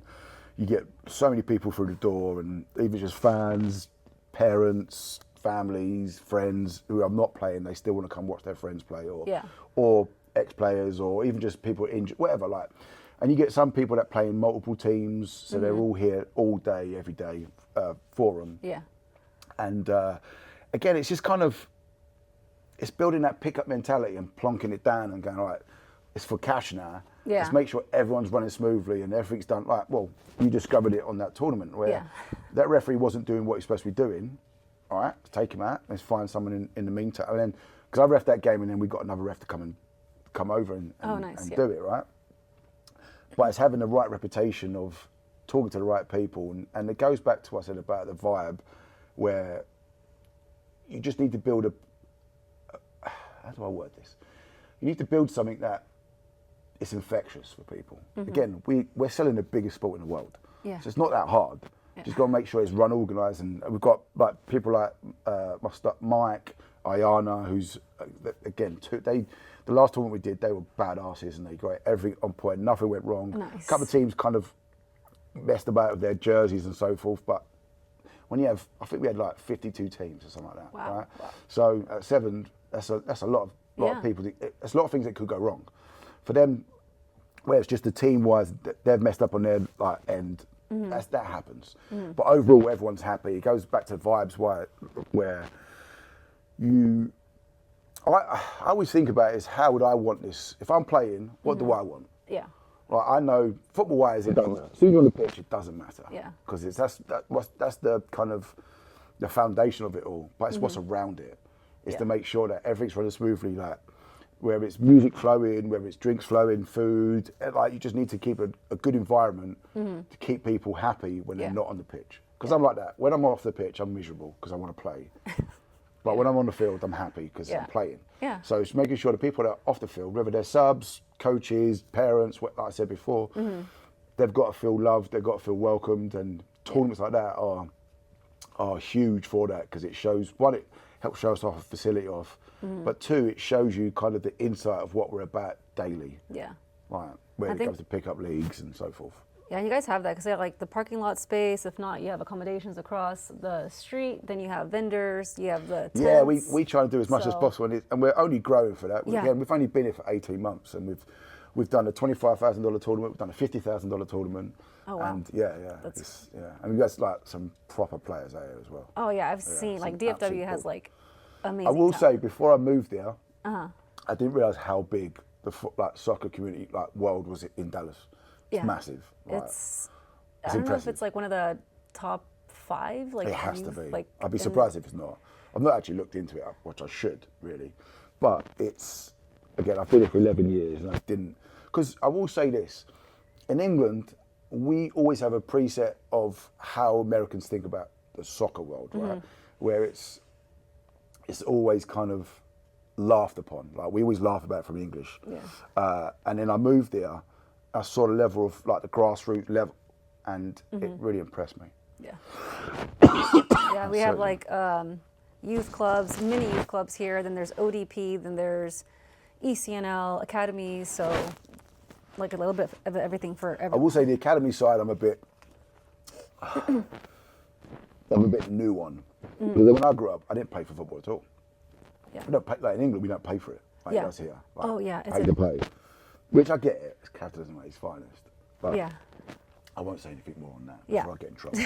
you get so many people through the door, and even just fans, parents, families, friends who are not playing, they still want to come watch their friends play, or ex-players, or even just people injured, whatever. Like, and you get some people that play in multiple teams, so they're all here all day, every day for them. Yeah. And again, it's just kind of, it's building that pickup mentality and plonking it down and going, all right, it's for cash now. Yeah. Let's make sure everyone's running smoothly and everything's done. Like, well, you discovered it on that tournament where that referee wasn't doing what he's supposed to be doing. All right, let's take him out. Let's find someone in the meantime. And then, because I ref that game, and then we got another ref to come over and do it, right? But it's having the right reputation of talking to the right people, and it goes back to what I said about the vibe, where you just need to build how do I word this? You need to build something that is infectious for people. Again, we're selling the biggest sport in the world. Yeah. So it's not that hard. Just got to make sure it's run organised, and we've got like people like Mike, Ayana, who's again the last tournament we did, they were badasses and they got everything on point. Nothing went wrong. Nice. A couple of teams kind of messed about with their jerseys and so forth, but when you have, I think we had like 52 teams or something like that. Wow. Right? Wow. So at 7, that's a lot of people. There's a lot of things that could go wrong. For them, where it's just the team-wise, they've messed up on their end. That happens. But overall, everyone's happy. It goes back to vibes where you. I always think about it is, how would I want this? If I'm playing, what do I want? Yeah. Like, I know football-wise, it doesn't matter. As soon as you're on the pitch, it doesn't matter. Yeah. Because that's the kind of the foundation of it all. But it's what's around it. It's to make sure that everything's running smoothly. Like, whether it's music flowing, whether it's drinks flowing, food, like, you just need to keep a good environment to keep people happy when they're not on the pitch. Because I'm like that. When I'm off the pitch, I'm miserable because I want to play. But when I'm on the field, I'm happy because Yeah. I'm playing. Yeah. So it's making sure the people that are off the field, whether they're subs, coaches, parents, like I said before, they've got to feel loved, they've got to feel welcomed, and tournaments like that are huge for that because it shows, one, it helps show us our facility off, but two, it shows you kind of the insight of what we're about daily. Yeah. Right, when it comes to pick up leagues and so forth. Yeah, you guys have that because they have like the parking lot space. If not, you have accommodations across the street. Then you have vendors. You have the tents. Yeah, we try to do as much as possible, and we're only growing for that. Yeah. Again, we've only been here for 18 months, and we've done a $25,000 tournament, we've done a $50,000 tournament. Oh wow! And yeah, and we've got like some proper players out here as well. Oh yeah, I've seen like DFW has like amazing. I will talent. say, before I moved there, I didn't realize how big the soccer community world was in Dallas. It's massive. Right? I don't know if it's like one of the top 5. Like it has to be. Like, I'd be surprised if it's not. I've not actually looked into it, which I should really. But it's, again, I've been here for 11 years and I didn't. Because I will say this, in England, we always have a preset of how Americans think about the soccer world, right? Where it's always kind of laughed upon. Like we always laugh about it from English. Yeah. And then I moved there, I saw the level of like the grassroots level, and it really impressed me. Yeah. Yeah, we have like youth clubs, mini youth clubs here. Then there's ODP. Then there's ECNL academies. So like a little bit of everything for everyone. I will say the academy side, I'm a bit new on. Because when I grew up, I didn't pay for football at all. Yeah. We don't pay, like in England, we don't pay for it. Like Yeah. us here. Like, Oh, yeah, it's pay to play. Which I get it. It's capitalism at its finest. But Yeah. I won't say anything more on that Yeah. before I get in trouble.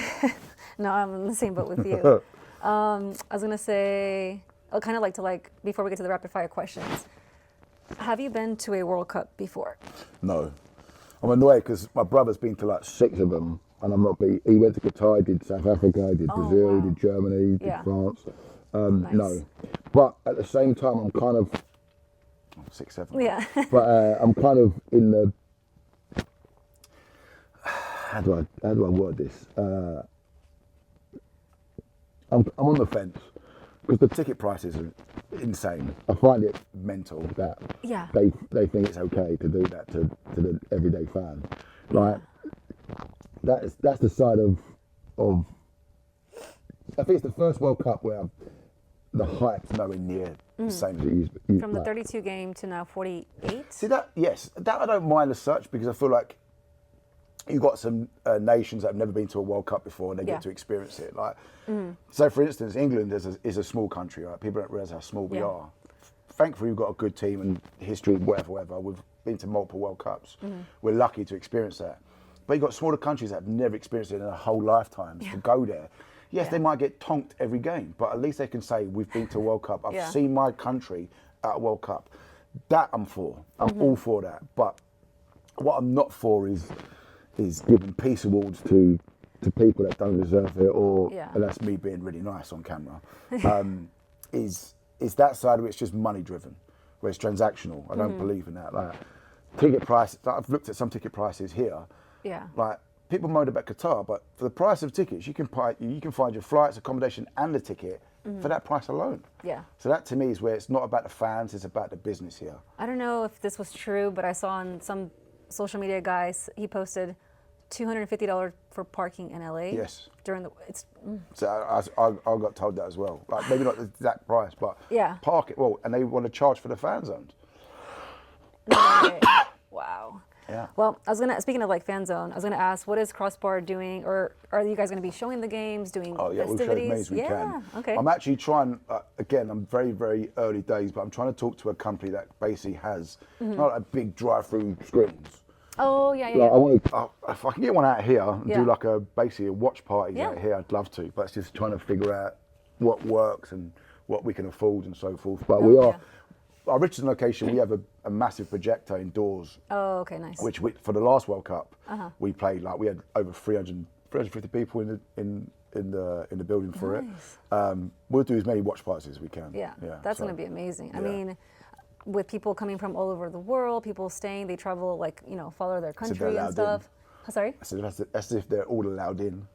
No, I'm in the same boat with you. I was gonna say, I'd kind of like to before we get to the rapid fire questions. Have you been to a World Cup before? No. I'm annoyed because my brother's been to like 6 of them and I'm not beat. He went to Qatar, he did South Africa, he did Brazil, wow. he did Germany, he did Yeah. France. Nice. No. But at the same time, I'm kind of 6, 7. Yeah. But I'm kind of in the. How do I word this? I'm on the fence because the ticket prices are insane. I find it mental that Yeah. they think it's okay to do that to the everyday fan. Like that's the side of. I think it's the first World Cup where the hype's nowhere near the same as it used. From the 32 game to now 48. See that? Yes, that I don't mind as such because I feel like you've got some nations that have never been to a World Cup before and they Yeah. get to experience it. Like, so for instance, England is a small country. Right? People don't realise how small we Yeah. are. Thankfully, we've got a good team and history, whatever. We've been to multiple World Cups. We're lucky to experience that. But you've got smaller countries that have never experienced it in their whole lifetimes to go there. Yes, they might get tonked every game, but at least they can say, we've been to a World Cup. I've seen my country at a World Cup. That I'm for. I'm all for that. But what I'm not for is giving peace awards to people that don't deserve it, or and that's me being really nice on camera. Is that side of it's just money driven, where it's transactional. I don't believe in that. Like ticket prices, I've looked at some ticket prices here. Yeah. Like people moan about Qatar, but for the price of tickets, you can find your flights, accommodation, and the ticket for that price alone. Yeah. So that to me is where it's not about the fans; it's about the business here. I don't know if this was true, but I saw on some social media guys, he posted $250 for parking in LA. Yes. During the So I got told that as well. Like maybe not the exact price, but park it. Well, and they want to charge for the fan zones. Wow. Yeah. Well, speaking of like fan zone, I was gonna ask, what is Crossbar doing, or are you guys gonna be showing the games, doing Oh yeah, we'll show as festivities? many as we can. Okay. I'm actually trying. Again, I'm very, very early days, but I'm trying to talk to a company that basically has not like big drive-through screens. Oh yeah, yeah. Like, I want to. If I can get one out here and do like basically a watch party out here, I'd love to. But it's just trying to figure out what works and what we can afford and so forth. But we are. Our Richardson location, we have a massive projector indoors. Oh, okay, nice. Which for the last World Cup, we played we had over 350 people in the building for it. We'll do as many watch parties as we can. Yeah, that's going to be amazing. I mean, with people coming from all over the world, people staying, they travel follow their country and stuff. Sorry? I said that's if they're all allowed in.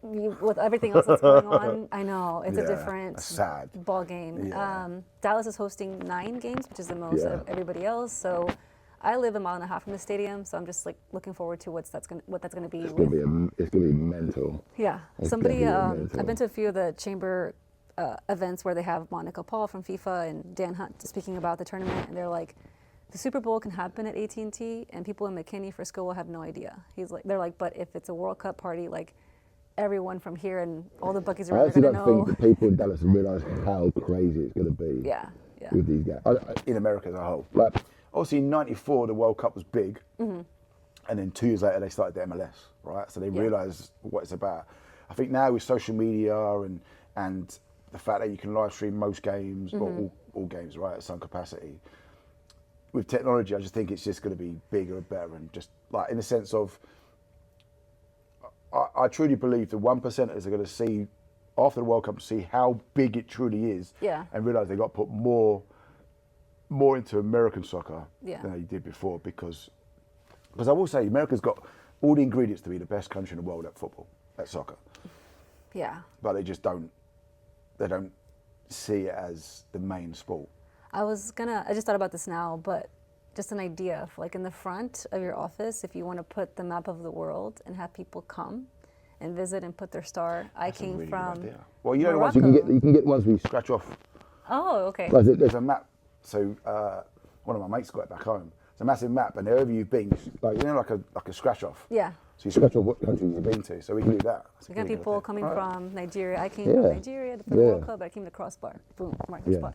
with everything else that's going on, I know it's a different sad ball game. Yeah. Dallas is hosting 9 games, which is the most Yeah. of everybody else. So I live a mile and a half from the stadium, so I'm just like looking forward to what that's gonna be. It's gonna be mental. Yeah, It's somebody. definitely mental. I've been to a few of the chamber events where they have Monica Paul from FIFA and Dan Hunt speaking about the tournament, and they're like, the Super Bowl can happen at AT&T, and people in McKinney, Frisco will have no idea. They're like, but if it's a World Cup party, like everyone from here and all the Buckies I around are actually gonna don't know. think the people in Dallas realise how crazy it's going to be. Yeah. With these guys in America as a whole. Like, obviously in '94 the World Cup was big, and then 2 years later they started the MLS, right? So they realised what it's about. I think now with social media and the fact that you can live stream most games, or all games, right, at some capacity. With technology, I just think it's just going to be bigger and better, and just like in the sense of, I truly believe the 1%ers are going to see after the World Cup, see how big it truly is, and realise they got to put more into American soccer than they did before, because I will say America's got all the ingredients to be the best country in the world at football, at soccer. Yeah. But they just don't see it as the main sport. I just thought about this now, but just an idea of like in the front of your office, if you want to put the map of the world and have people come and visit and put their star. I came Really from good idea. Well, you know the ones Morocco. you can get ones where you scratch off. Oh, okay. Like, there's a map. So one of my mates got it back home. It's a massive map, and wherever you've been, like a scratch off. Yeah. So you scratch off what country you've been to. So we can do that. We got people coming from Nigeria. I came from Nigeria for the World Cup, but I came to Crossbar. Boom, mark the spot.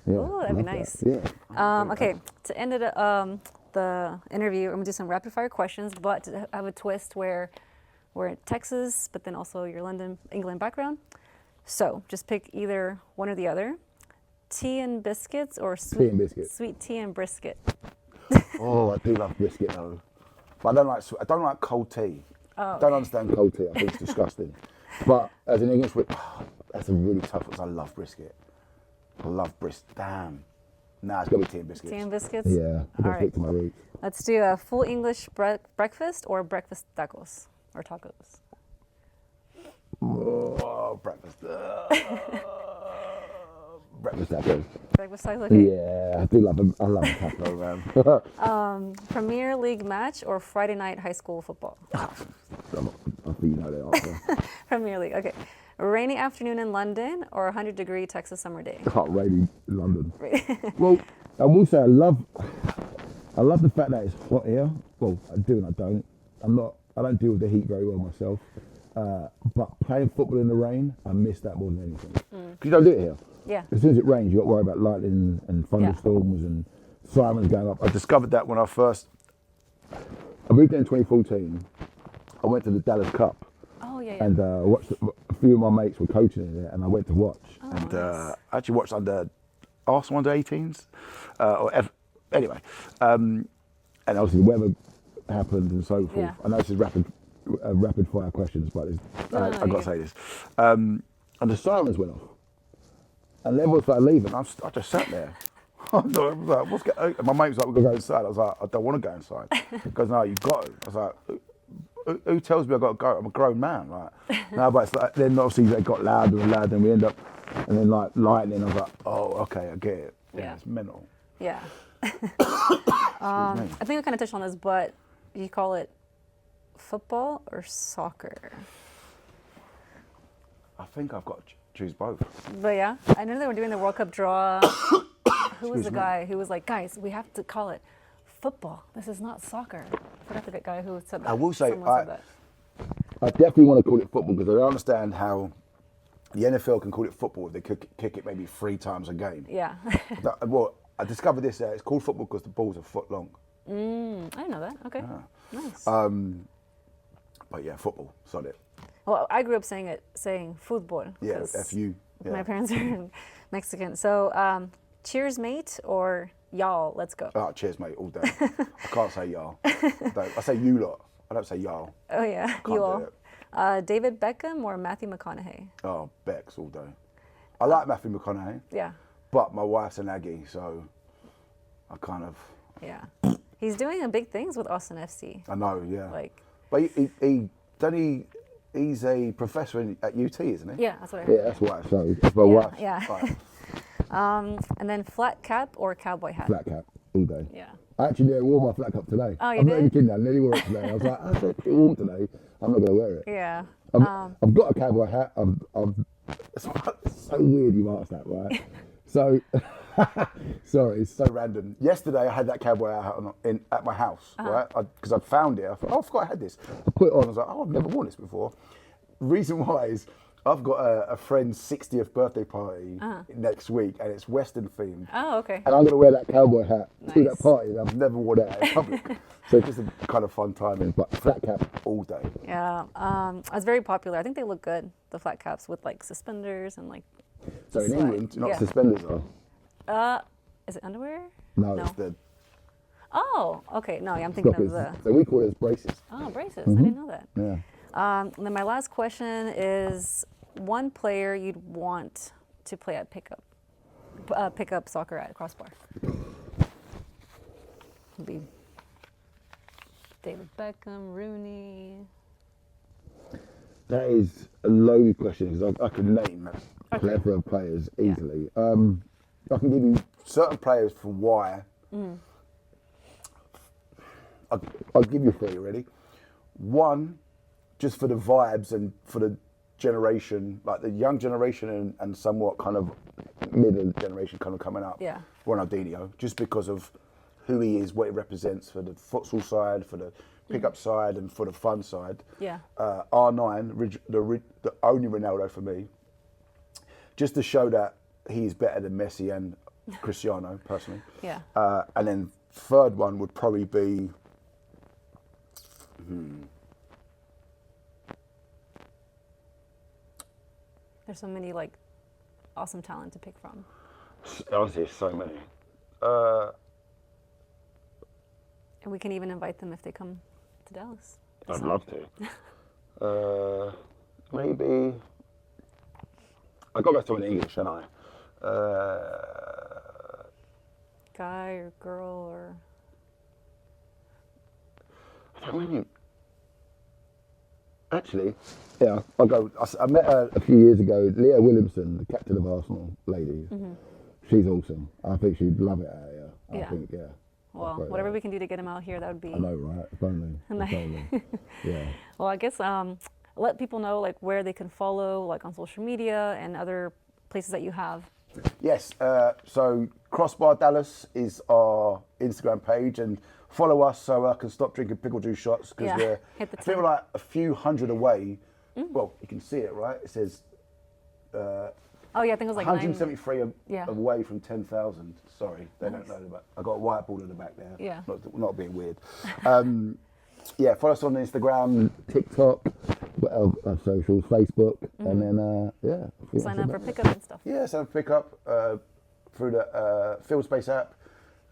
Yeah. Oh, that'd be nice. That. Yeah. Okay, to end the interview, I'm gonna do some rapid fire questions, but to have a twist where we're in Texas, but then also your London, England background. So just pick either one or the other. Tea and biscuits or Tea and biscuit. Sweet tea and brisket. Oh, I do love brisket though, but I don't like cold tea. Oh, Don't understand cold tea. I think it's disgusting. But as an English, that's a really tough one. I love brisket. I love brisket. Damn. Nah, it's got to be tea and biscuits. Tea and biscuits? Yeah, All right. to my roots. Let's do a full English breakfast or breakfast tacos or tacos. Oh, breakfast. Breakfast tacos. Breakfast tacos, okay. Yeah, I do love them. I love a taco, man. Premier League match or Friday night high school football? I think you know the answer. Premier League, okay. Rainy afternoon in London or 100-degree Texas summer day? Can't rainy London. Well, I will say I love the fact that it's hot here. Well, I do and I don't. I don't deal with the heat very well myself. But playing football in the rain, I miss that more than anything. Because you don't do it here. Yeah. As soon as it rains, you got to worry about lightning and thunderstorms and sirens going up. I discovered that when I moved there in 2014. I went to the Dallas Cup. Oh, yeah. And watched a few of my mates were coaching in there, and I went to watch. Oh, and nice. I actually watched under Arsenal under 18s. Anyway, and obviously the weather happened and so forth. Yeah. I know this is rapid fire questions, but I've got to say this. And the sirens went off, and everyone started leaving. I just sat there. I was like, what's going on? My mate was like, we're going to go inside. I was like, I don't want to go inside. He goes, no, you've got to. I was like, who tells me I've got to go? I'm a grown man. Like, no, but it's like, then obviously they got louder and louder, and we end up, and then like lightning. I was like, oh, okay, I get it. Yeah, it's mental. Yeah. I think I kind of touched on this, but you call it football or soccer? I think I've got to choose both. But yeah, I know they were doing the World Cup draw. Who was the guy who was like, guys, we have to call it football. This is not soccer. I forgot the guy who said that. I will say, Someone said that. I definitely want to call it football because I don't understand how the NFL can call it football if they could kick it maybe 3 times a game. Yeah. Well, I discovered this. It's called football because the ball's a foot long. I didn't know that. Okay. Nice. But yeah, football. Solid. Well, I grew up saying football. Yeah, F-U. Yeah. My parents are Mexican. So, cheers, mate, or y'all, let's go. Oh, cheers, mate, all day. I can't say y'all. I say you lot. I don't say y'all. Oh, yeah, Can't you do all. it. David Beckham or Matthew McConaughey? Oh, Bex all day. I like Matthew McConaughey, Yeah. but my wife's an Aggie, so I kind of... Yeah. He's doing big things with Austin FC. I know, yeah. Like, But he He's a professor at UT, isn't he? Yeah, that's what I heard. Yeah, that's why. So that's my wife. Yeah. Right. And then flat cap or cowboy hat? Flat cap all day. Yeah. I actually wore my flat cap today. Oh, you I'm did? not even kidding. I nearly wore it today. I was like, it's a bit warm today. I'm not going to wear it. Yeah. I've got a cowboy hat. It's so weird you asked that, right? So, sorry, it's so random. Yesterday I had that cowboy hat at my house, right? Because I found it. I thought, I forgot I had this. I put it on. I was like, I've never worn this before. Reason why is I've got a friend's 60th birthday party next week, and it's Western themed. Oh, okay. And I'm going to wear that cowboy hat to Nice. that party, and I've never worn it in public. So it's just a kind of fun timing, but flat cap all day. Yeah. It's very popular. I think they look good, the flat caps with like suspenders and like. So in Sweat. England, not Yeah. suspenders are. Is it underwear? No, it's the Oh, okay. No, I'm thinking of stoppers. the. So we call it braces. Oh, braces. I didn't know that. Yeah. And then my last question is one player you'd want to play at pickup soccer at Crossbar. Would be David Beckham, Rooney. That is a loaded question because I could name a plethora of players easily. I can give you certain players for why. I'll give you three already. One, just for the vibes and for the generation, like the young generation and somewhat kind of middle generation kind of coming up. Yeah. Ronaldinho, just because of who he is, what he represents for the futsal side, for the pickup side, and for the fun side. Yeah. R9, the only Ronaldo for me, just to show that he's better than Messi and Cristiano, personally. Yeah. And then third one would probably be. There's so many like awesome talent to pick from. Honestly, so many. And we can even invite them if they come to Dallas. I'd love to. Maybe. I got back to an English, and Guy or girl or. I don't really. Actually, yeah, I'll go. I met her a few years ago, Leah Williamson, the captain of Arsenal lady. She's awesome. I think she'd love it out here. I think, yeah. Well, whatever we can do to get him out here, that would be. I know, right? If only. If only. Yeah. Well, I guess let people know like where they can follow, like on social media and other places that you have. Yes. So Crossbar Dallas is our Instagram page, and follow us so I can stop drinking pickle juice shots because Yeah, I hit the think we're 10. like a few hundred away. Well, you can see it, right? It says. Oh yeah, I think it was like 173 Yeah. away from 10,000. Sorry, they don't know the back. I got a whiteboard in the back there. Yeah. Not being weird. Yeah, follow us on Instagram, TikTok, what else, socials, Facebook, and then yeah. I think sign that's up for about it. pickup and stuff. Yeah, so pick up through the Field Space app,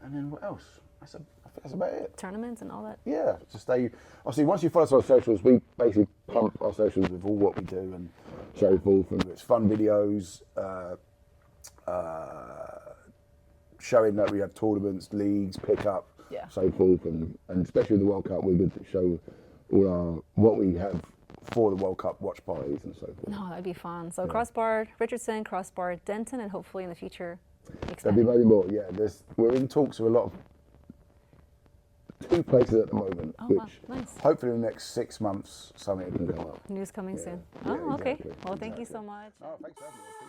and then what else? I think that's about it. Tournaments and all that. Yeah, to stay. Obviously, once you follow us on socials, we basically pump our socials with all what we do and so forth. And it's fun videos, showing that we have tournaments, leagues, pick up, Yeah. so forth, and especially the World Cup, we're good to show all our what we have for the World Cup watch parties and so forth. No, that'd be fun. So Crossbar, Richardson, Crossbar, Denton, and hopefully in the future, There'll be expand. many more. Yeah, we're in talks with a lot of 2 places at the moment, Oh, which wow, nice. hopefully in the next 6 months something can go up. News coming Yeah. soon. Yeah, Oh, okay. exactly, Well, thank you exactly. so much. Oh, thanks for having me.